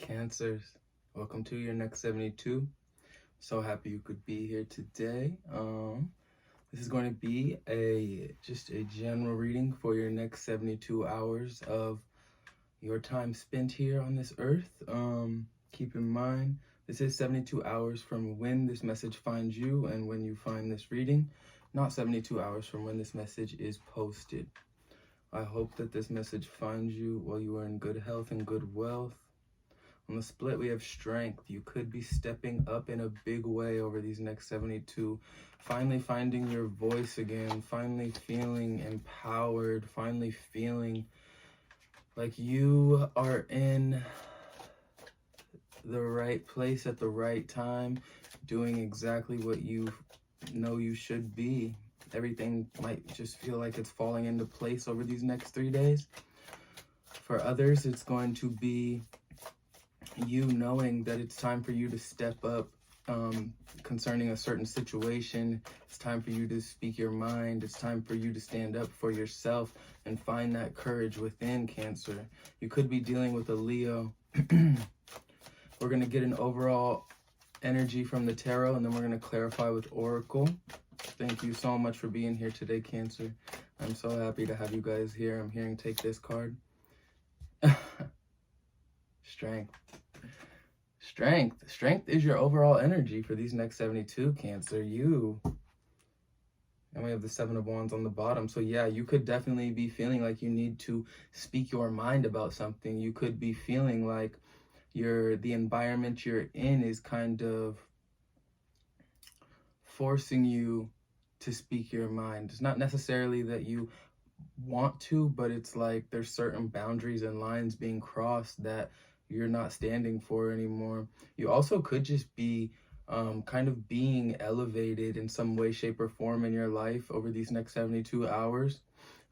Cancers, welcome to your next 72. So happy you could be here today. This is going to be just a general reading for your next 72 hours of your time spent here on this earth. Keep in mind, this is 72 hours from when this message finds you and when you find this reading, not 72 hours from when this message is posted. I hope that this message finds you while you are in good health and good wealth. On the split, we have strength. You could be stepping up in a big way over these next 72. Finally finding your voice again. Finally feeling empowered. Finally feeling like you are in the right place at the right time, doing exactly what you know you should be. Everything might just feel like it's falling into place over these next 3 days. For others, it's going to be you knowing that it's time for you to step up concerning a certain situation. It's time for you to speak your mind. It's time for you to stand up for yourself and find that courage within, Cancer. You could be dealing with a Leo. We're going to get an overall energy from the tarot, and then we're going to clarify with Oracle. Thank you so much for being here today, Cancer. I'm so happy to have you guys here. I'm hearing take this card. Strength. Strength is your overall energy for these next 72, Cancer. And we have the 7 of Wands on the bottom. So yeah, you could definitely be feeling like you need to speak your mind about something. You could be feeling like the environment you're in is kind of forcing you to speak your mind. It's not necessarily that you want to, but it's like there's certain boundaries and lines being crossed that you're not standing for anymore. You also could just be kind of being elevated in some way, shape, or form in your life over these next 72 hours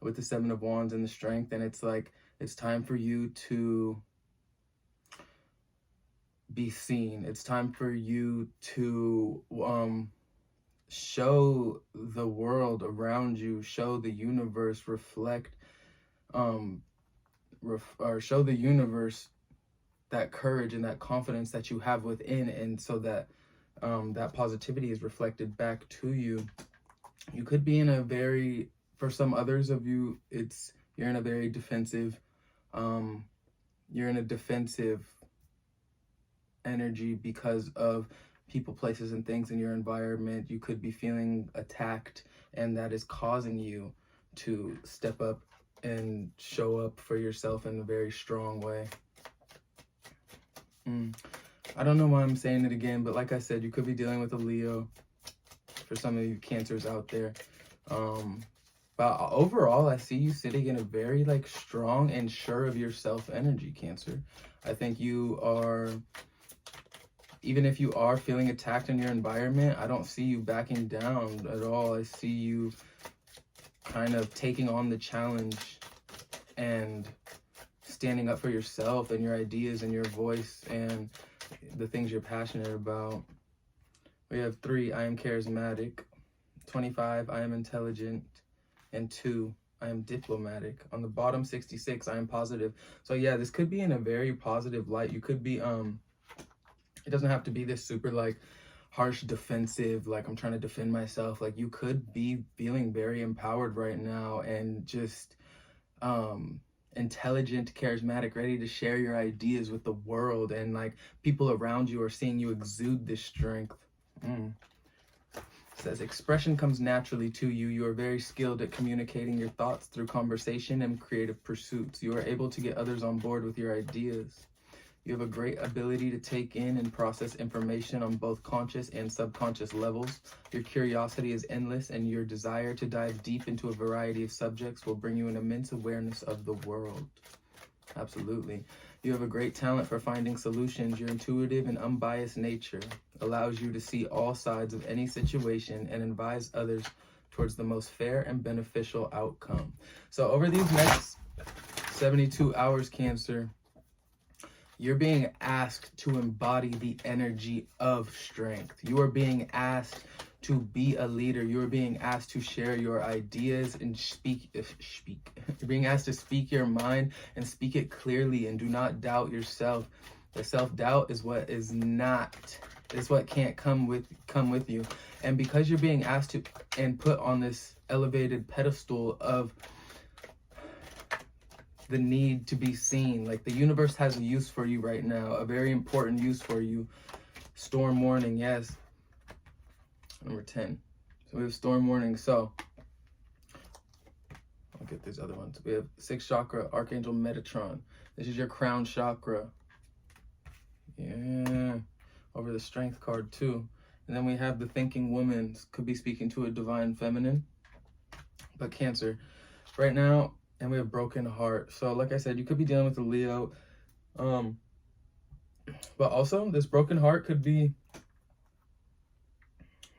with the 7 of Wands and the strength. And it's like, it's time for you to be seen. It's time for you to show the world around you, show the universe, reflect, or show the universe that courage and that confidence that you have within, and so that that positivity is reflected back to you. You could be in a very, for some others of you, you're in a very defensive, you're in a defensive energy because of people, places, and things in your environment. You could be feeling attacked, and that is causing you to step up and show up for yourself in a very strong way. I don't know why I'm saying it again, but like I said, you could be dealing with a Leo for some of you Cancers out there. But overall, I see you sitting in a very strong and sure of yourself energy, Cancer. I think you are, even if you are feeling attacked in your environment, I don't see you backing down at all. I see you kind of taking on the challenge and standing up for yourself and your ideas and your voice and the things you're passionate about. We have 3, I am charismatic. 25, I am intelligent. And 2, I am diplomatic. On the bottom, 66, I am positive. So yeah, this could be in a very positive light. You could be, it doesn't have to be this super harsh defensive, I'm trying to defend myself. You could be feeling very empowered right now and just intelligent, charismatic, ready to share your ideas with the world, and people around you are seeing you exude this strength. It says expression comes naturally to you. You are very skilled at communicating your thoughts through conversation and creative pursuits. You are able to get others on board with your ideas. You have a great ability to take in and process information on both conscious and subconscious levels. Your curiosity is endless, and your desire to dive deep into a variety of subjects will bring you an immense awareness of the world. Absolutely. You have a great talent for finding solutions. Your intuitive and unbiased nature allows you to see all sides of any situation and advise others towards the most fair and beneficial outcome. So over these next 72 hours, Cancer, you're being asked to embody the energy of strength. You are being asked to be a leader. You are being asked to share your ideas and speak. You're being asked to speak your mind and speak it clearly, and do not doubt yourself. The self-doubt is what is not, is what can't come with you. And because you're being asked to and put on this elevated pedestal of the need to be seen, like the universe has a use for you right now, a very important use for you. Storm warning, yes. Number 10. So we have storm warning. So I'll get these other ones. We have 6th chakra, Archangel Metatron. This is your crown chakra. Yeah. Over the strength card too. And then we have the thinking woman. Could be speaking to a divine feminine. But Cancer. Right now, and we have broken heart. So like I said, you could be dealing with a Leo. But also this broken heart could be,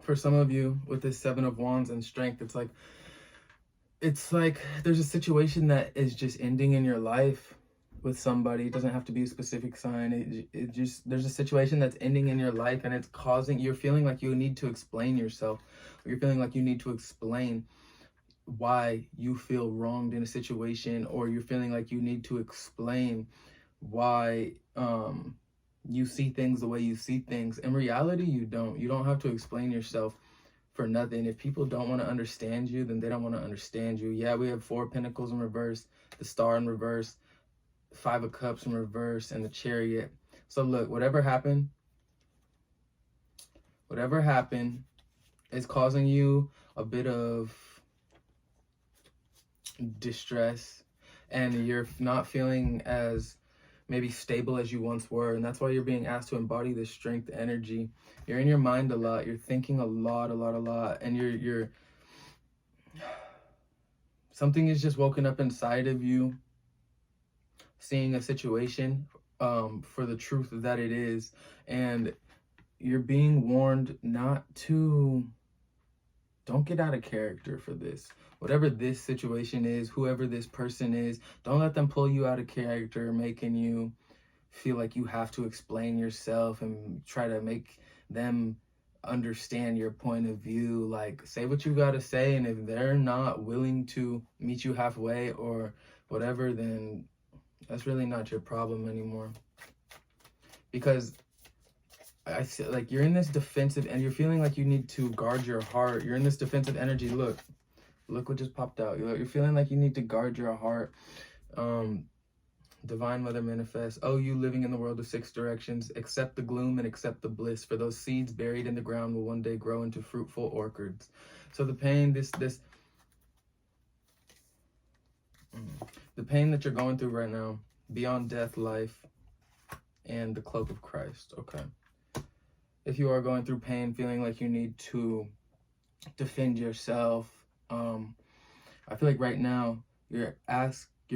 for some of you, with this 7 of Wands and strength, it's like there's a situation that is just ending in your life with somebody. It doesn't have to be a specific sign. It just, there's a situation that's ending in your life, and it's causing, you're feeling like you need to explain yourself. Or you're feeling like you need to explain why you feel wronged in a situation, or you're feeling like you need to explain why you see things the way you see things. In reality, you don't have to explain yourself for nothing. If people don't want to understand you, then they don't want to understand you. Yeah, we have 4 Pentacles in reverse, the Star in reverse, 5 of Cups in reverse, and the Chariot. So look, whatever happened is causing you a bit of distress, and you're not feeling as maybe stable as you once were, and that's why you're being asked to embody this strength energy. You're in your mind a lot, you're thinking a lot, and you're something is just woken up inside of you, seeing a situation for the truth that it is, and you're being warned not to, don't get out of character for this. Whatever this situation is, whoever this person is, don't let them pull you out of character, making you feel like you have to explain yourself and try to make them understand your point of view. Like, say what you got to say, and if they're not willing to meet you halfway or whatever, then that's really not your problem anymore. Because I feel like you're in this defensive, and you're feeling like you need to guard your heart. You're in this defensive energy. Look what just popped out. You're feeling like you need to guard your heart. Divine Mother manifests. Oh, you living in the world of 6 directions, accept the gloom and accept the bliss, for those seeds buried in the ground will one day grow into fruitful orchards. So the pain, the pain that you're going through right now, beyond death, life, and the cloak of Christ. Okay. If you are going through pain, feeling like you need to defend yourself, I feel like right now you're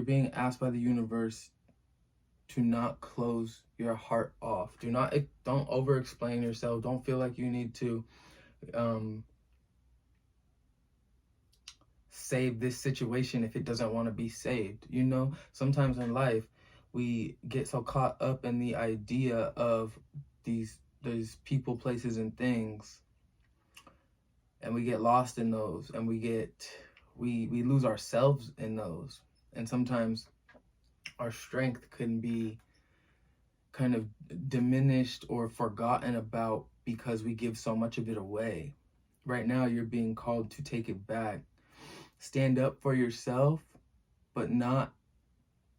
being asked by the universe to not close your heart off. Don't over explain yourself. Don't feel like you need to save this situation if it doesn't want to be saved. You know, sometimes in life we get so caught up in the idea of these people, places, and things, and we get lost in those, and we lose ourselves in those. And sometimes our strength can be kind of diminished or forgotten about because we give so much of it away. Right now, you're being called to take it back. Stand up for yourself, but not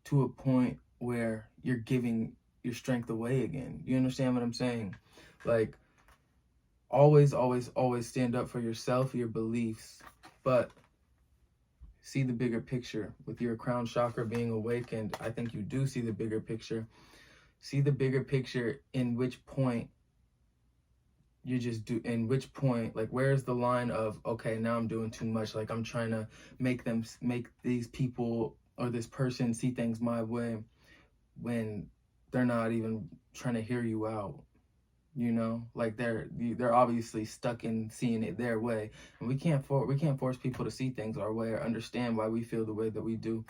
to a point where you're giving your strength away again. You understand what I'm saying? Like, always stand up for yourself, your beliefs, but see the bigger picture. With your crown chakra being awakened, I think you do see the bigger picture. See the bigger picture, in which point like, where's the line of, okay, now I'm doing too much, like I'm trying to make these people or this person see things my way, when they're not even trying to hear you out. You know, like they're obviously stuck in seeing it their way, and we can't force people to see things our way or understand why we feel the way that we do.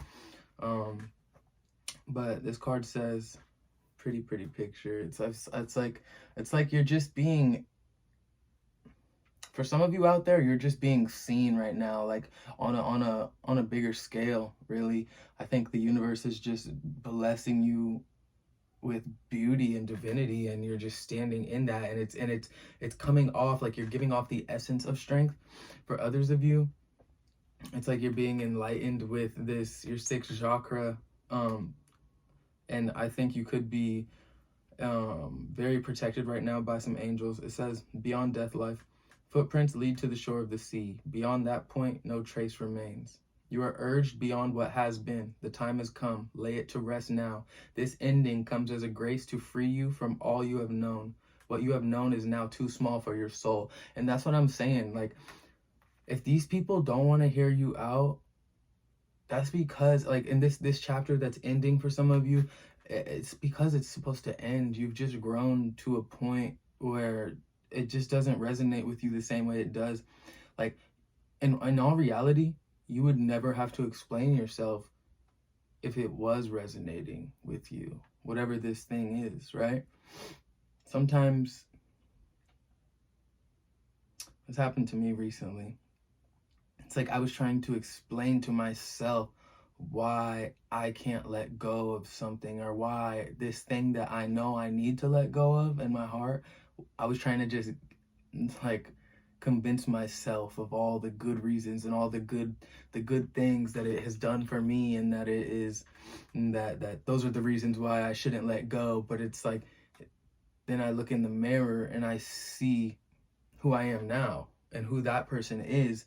But this card says, pretty picture. It's like you're just being, for some of you out there, you're just being seen right now, like on a bigger scale. Really, I think the universe is just blessing you with beauty and divinity, and you're just standing in that, and it's coming off like you're giving off the essence of strength. For others of you, it's like you're being enlightened with this, your sixth chakra, and I think you could be very protected right now by some angels. It says, beyond death life, footprints lead to the shore of the sea. Beyond that point, no trace remains. You are urged beyond what has been. The time has come. Lay it to rest now. This ending comes as a grace to free you from all you have known. What you have known is now too small for your soul. And that's what I'm saying. Like, if these people don't want to hear you out, that's because, like, in this chapter that's ending for some of you, it's because it's supposed to end. You've just grown to a point where it just doesn't resonate with you the same way it does. Like, in all reality, you would never have to explain yourself if it was resonating with you, whatever this thing is, right? Sometimes, this happened to me recently. It's like I was trying to explain to myself why I can't let go of something, or why this thing that I know I need to let go of in my heart, I was trying to just like convince myself of all the good reasons and all the good things that it has done for me, and that it is, and that those are the reasons why I shouldn't let go. But it's like, then I look in the mirror and I see who I am now and who that person is.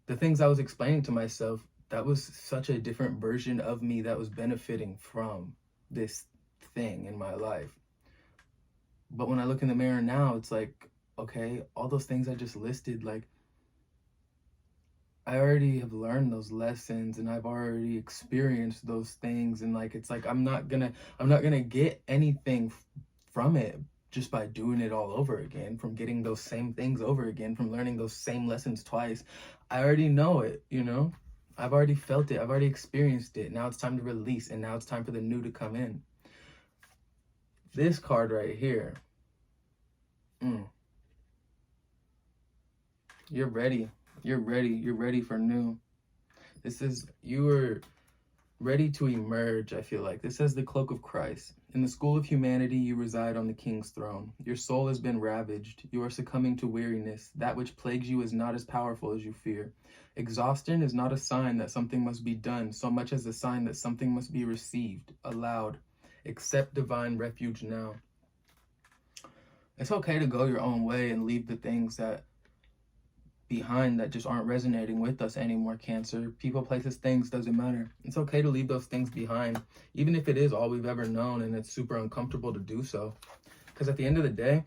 The things I was explaining to myself, that was such a different version of me that was benefiting from this thing in my life. But when I look in the mirror now, it's like, okay, all those things I just listed, like, I already have learned those lessons, and I've already experienced those things, and like, it's like I'm not gonna get anything from it just by doing it all over again, from getting those same things over again, from learning those same lessons twice. I already know it, you know? I've already felt it. I've already experienced it. Now it's time to release, and now it's time for the new to come in. This card right here. You're ready. You're ready. You're ready for new. This is, you are ready to emerge, I feel like. This says the cloak of Christ. In the school of humanity, you reside on the king's throne. Your soul has been ravaged. You are succumbing to weariness. That which plagues you is not as powerful as you fear. Exhaustion is not a sign that something must be done, so much as a sign that something must be received, allowed. Accept divine refuge now. It's okay to go your own way and leave the things that behind that just aren't resonating with us anymore, Cancer. People, places, things, doesn't matter. It's okay to leave those things behind, even if it is all we've ever known and it's super uncomfortable to do so. Because at the end of the day,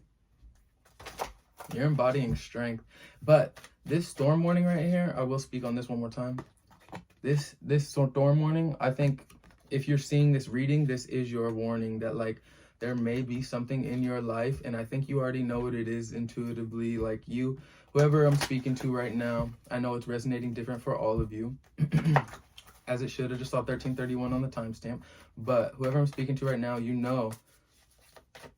you're embodying strength. But this storm warning right here, I will speak on this one more time. This storm warning, I think if you're seeing this reading, this is your warning that, like, there may be something in your life, and I think you already know what it is intuitively. Like, you, whoever I'm speaking to right now, I know it's resonating different for all of you, as it should. I just saw 1331 on the timestamp. But whoever I'm speaking to right now, you know,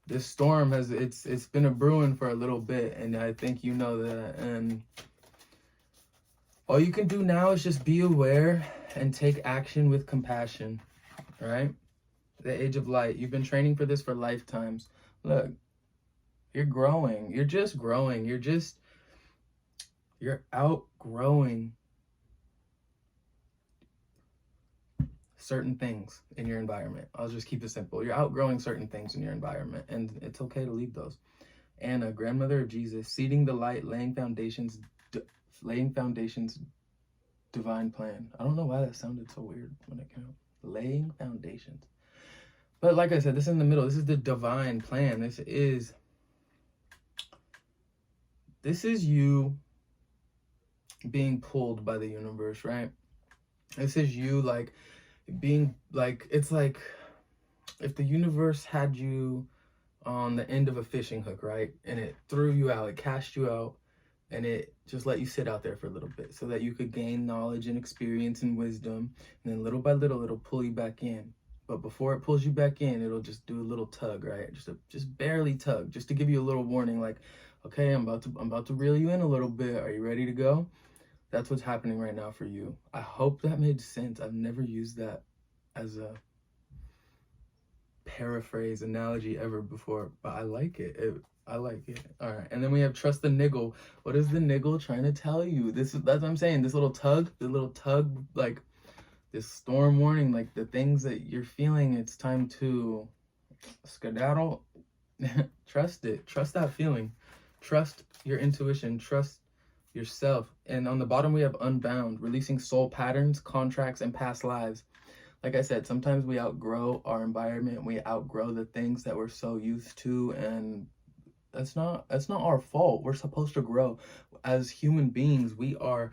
this storm has, it's been a brewing for a little bit, and I think you know that. And all you can do now is just be aware and take action with compassion, right? The age of light. You've been training for this for lifetimes. Look, you're growing. You're just growing. You're outgrowing certain things in your environment. I'll just keep it simple. You're outgrowing certain things in your environment, and it's okay to leave those. Anna, grandmother of Jesus, seeding the light, laying foundations, divine plan. I don't know why that sounded so weird when it came out. Laying foundations. But like I said, this is in the middle. This is the divine plan. This is you being pulled by the universe, right? This is you, like, being, like, it's like if the universe had you on the end of a fishing hook, right? And it threw you out, it cast you out, and it just let you sit out there for a little bit so that you could gain knowledge and experience and wisdom. And then little by little, it'll pull you back in. But before it pulls you back in, it'll just do a little tug, right? Just barely tug, just to give you a little warning, like, okay, I'm about to reel you in a little bit. Are you ready to go? That's what's happening right now for you. I hope that made sense. I've never used that as a paraphrase analogy ever before, but I like it. I like it. All right, and then we have trust the niggle. What is the niggle trying to tell you? That's what I'm saying. This little tug, like this storm warning, like the things that you're feeling. It's time to skedaddle. Trust it. Trust that feeling. Trust your intuition. Trust yourself. And on the bottom we have unbound, releasing soul patterns, contracts, and past lives. Like I said, sometimes we outgrow our environment. We outgrow the things that we're so used to, and that's not our fault. We're supposed to grow. As human beings, we are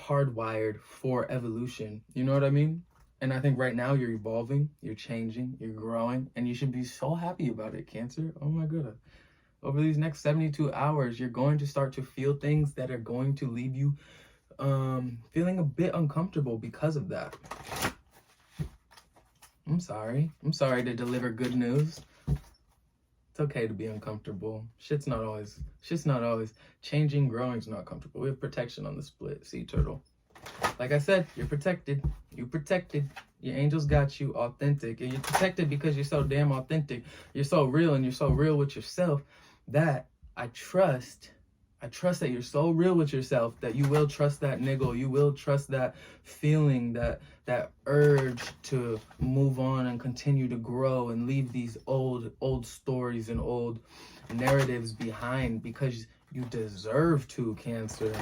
hardwired for evolution. You know what I mean? And I think right now you're evolving, you're changing, you're growing, and you should be so happy about it, Cancer. Oh my goodness. Over these next 72 hours, you're going to start to feel things that are going to leave you feeling a bit uncomfortable because of that. I'm sorry to deliver good news. It's okay to be uncomfortable. Shit's not always changing. Growing's not comfortable. We have protection on the split, sea turtle. Like I said, you're protected. You protected. Your angels got you, authentic. And you're protected because you're so damn authentic. You're so real, and you're so real with yourself that I trust that you're so real with yourself that you will trust that niggle. You will trust that feeling, that urge to move on and continue to grow and leave these old stories and old narratives behind, because you deserve to, Cancer.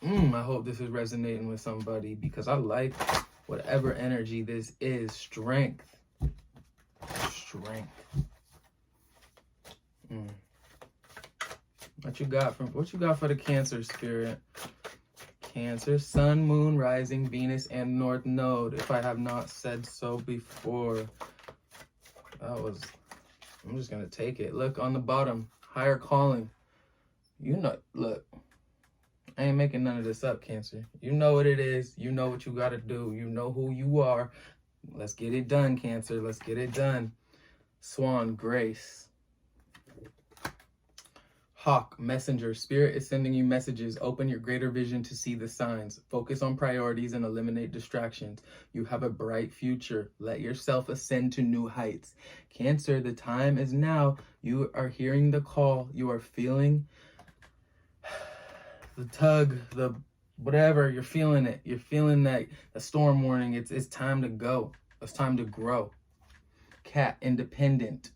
I hope this is resonating with somebody, because I like whatever energy this is. Strength. What you got for the Cancer spirit? Cancer, Sun, Moon, Rising, Venus, and North Node. If I have not said so before. I'm just gonna take it. Look on the bottom, higher calling. Look, I ain't making none of this up, Cancer. You know what it is. You know what you gotta do. You know who you are. Let's get it done, Cancer. Let's get it done. Swan, Grace. Hawk, messenger. Spirit is sending you messages. Open your greater vision to see the signs. Focus on priorities and eliminate distractions. You have a bright future. Let yourself ascend to new heights. Cancer, the time is now. You are hearing the call. You are feeling the tug, the whatever. You're feeling it. You're feeling that a storm warning. It's time to go. It's time to grow. Cat, independent.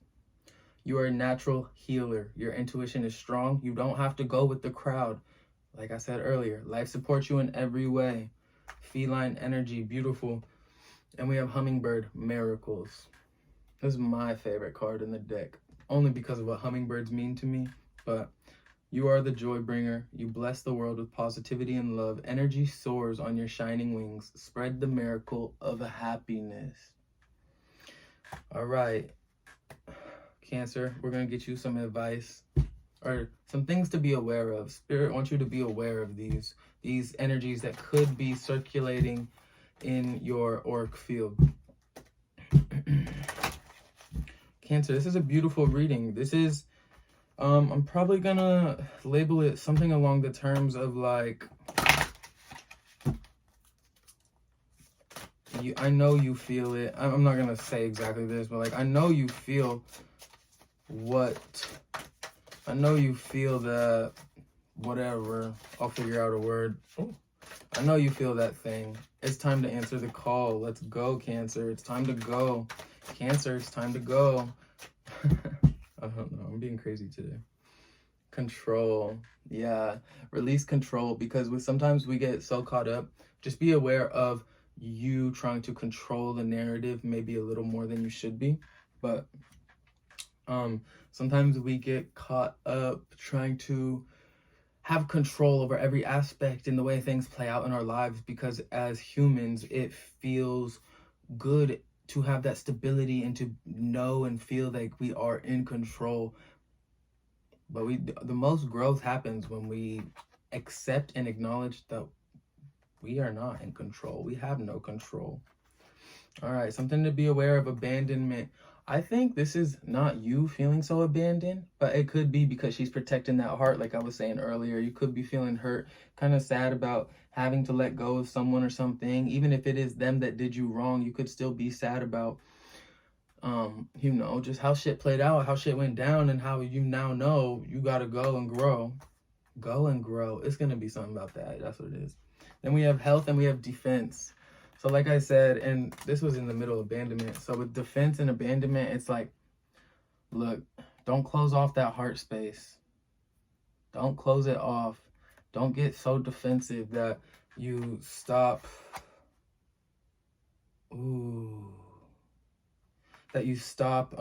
You are a natural healer. Your intuition is strong. You don't have to go with the crowd. Like I said earlier, life supports you in every way. Feline energy, beautiful. And we have hummingbird, miracles. This is my favorite card in the deck, only because of what hummingbirds mean to me. But you are the joy bringer. You bless the world with positivity and love. Energy soars on your shining wings. Spread the miracle of happiness. All right. Cancer, we're going to get you some advice or some things to be aware of. Spirit wants you to be aware of these energies that could be circulating in your auric field. Cancer, this is a beautiful reading. This is, I'm probably going to label it something along the terms of like, I know you feel it. I'm not going to say exactly this, but like, I know you feel that whatever, I'll figure out a word. I know you feel that thing. It's time to answer the call. Let's go, Cancer. It's time to go. Cancer, it's time to go. I don't know, I'm being crazy today. Control. Yeah, release control, because sometimes we get so caught up. Just be aware of you trying to control the narrative maybe a little more than you should be. But sometimes we get caught up trying to have control over every aspect in the way things play out in our lives, because as humans, it feels good to have that stability and to know and feel like we are in control. But the most growth happens when we accept and acknowledge that we are not in control. We have no control. All right, something to be aware of, abandonment. I think this is not you feeling so abandoned, but it could be because she's protecting that heart, like I was saying earlier. You could be feeling hurt, kind of sad about having to let go of someone or something. Even if it is them that did you wrong, you could still be sad about you know, just how shit played out, how shit went down, and how you now know you gotta go and grow. Go and grow. It's gonna be something about that. That's what it is. Then we have health and we have defense. So like I said, and this was in the middle of abandonment. So with defense and abandonment, it's like, look, don't close off that heart space. Don't close it off. Don't get so defensive that you stop. Ooh. That you stop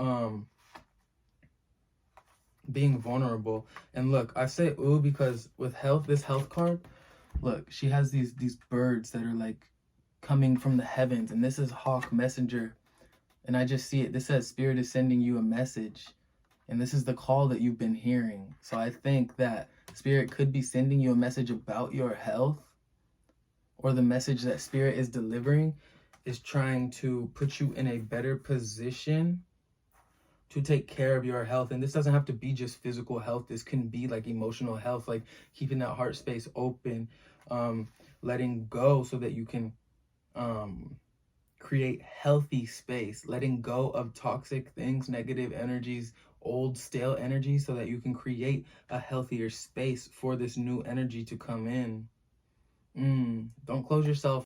being vulnerable. And look, I say ooh because with health, this health card, look, she has these birds that are like coming from the heavens, and this is hawk messenger, and I just see it. This says spirit is sending you a message, and this is the call that you've been hearing. So I think that spirit could be sending you a message about your health, or the message that spirit is delivering is trying to put you in a better position to take care of your health. And this doesn't have to be just physical health. This can be like emotional health, like keeping that heart space open, letting go so that you can create healthy space, letting go of toxic things, negative energies, old stale energy, so that you can create a healthier space for this new energy to come in. Don't close yourself